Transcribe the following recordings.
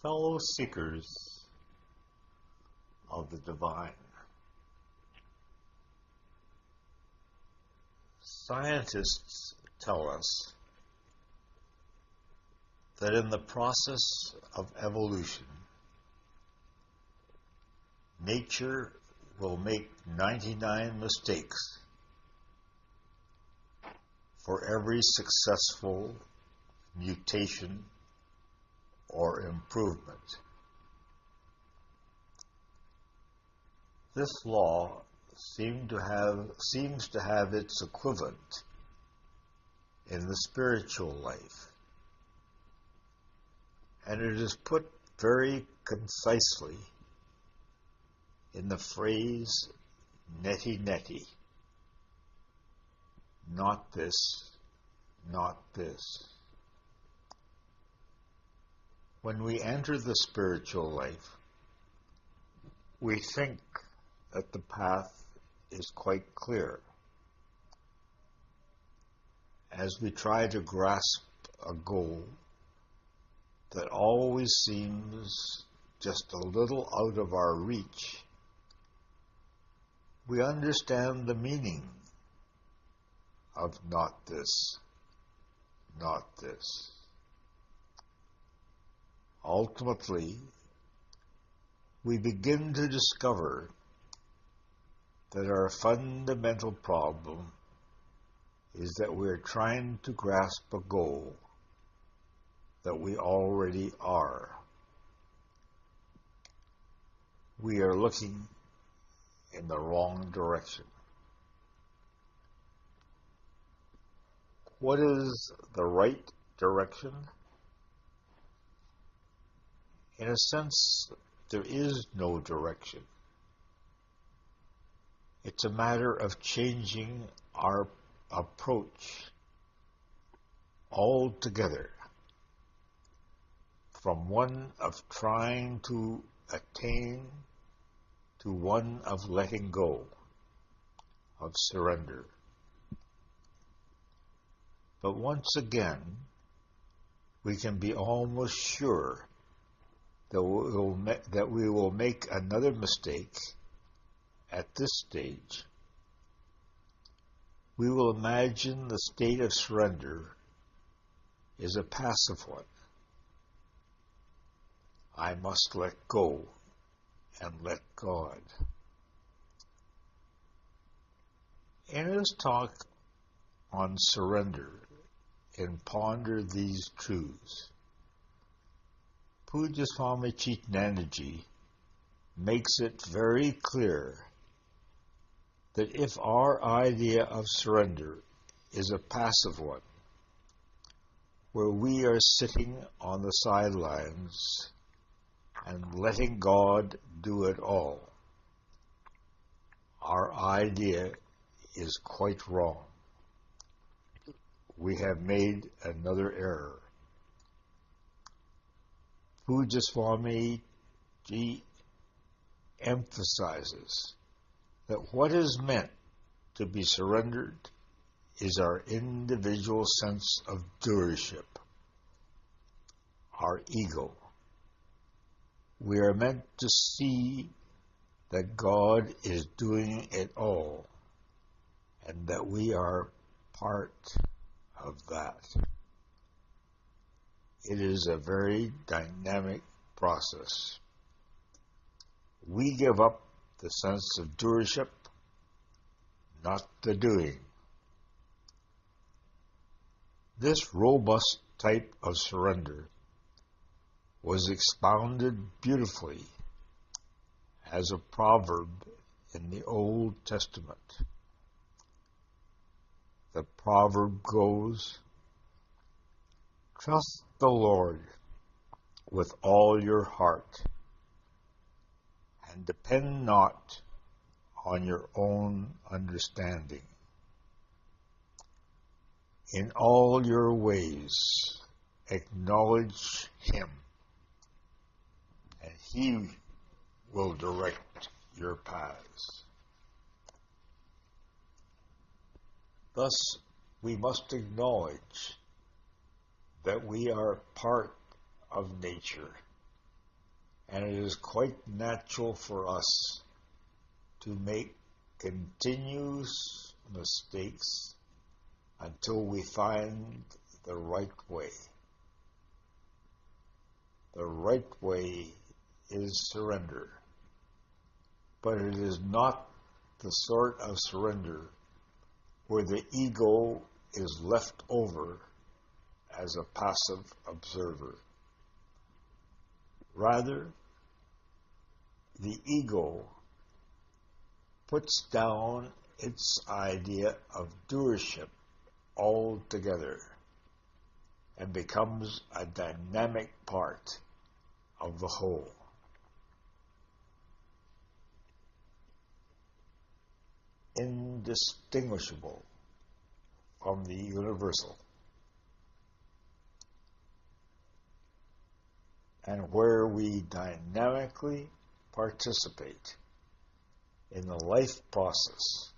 Fellow seekers of the divine, scientists tell us that in the process of evolution, nature will make 99 mistakes for every successful mutation or improvement. This law seems to have its equivalent in the spiritual life, and it is put very concisely in the phrase neti neti, not this, not this. When we enter the spiritual life, we think that the path is quite clear. As we try to grasp a goal that always seems just a little out of our reach, we understand the meaning of not this, not this. Ultimately, we begin to discover that our fundamental problem is that we're trying to grasp a goal that we already are. We are looking in the wrong direction. What is the right direction? In a sense, there is no direction. It's a matter of changing our approach altogether from one of trying to attain to one of letting go, of surrender. But once again, we can be almost sure that we will make another mistake at this stage. We will imagine the state of surrender is a passive one. I must let go and let God. In his talk on surrender in Ponder These Truths, Pujya Swami Chitanandaji makes it very clear that if our idea of surrender is a passive one, where we are sitting on the sidelines and letting God do it all, our idea is quite wrong. We have made another error. Pujya Swami Ji emphasizes that what is meant to be surrendered is our individual sense of doership, our ego. We are meant to see that God is doing it all and that we are part of that. It is a very dynamic process. We give up the sense of doership, not the doing. This robust type of surrender was expounded beautifully as a proverb in the Old Testament. The proverb goes, "Trust the Lord with all your heart, and depend not on your own understanding. In all your ways acknowledge Him, and He will direct your paths." Thus, we must acknowledge that we are part of nature and it is quite natural for us to make continuous mistakes until we find the right way. The right way is surrender, but it is not the sort of surrender where the ego is left over as a passive observer. Rather, the ego puts down its idea of doership altogether and becomes a dynamic part of the whole. Indistinguishable from the universal, and where we dynamically participate in the life process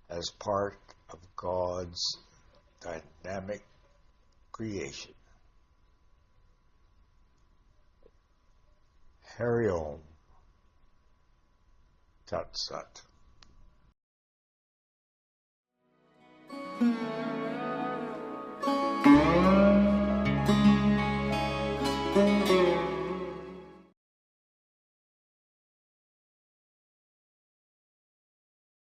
as part of God's dynamic creation. Hari Om. Tat Sat.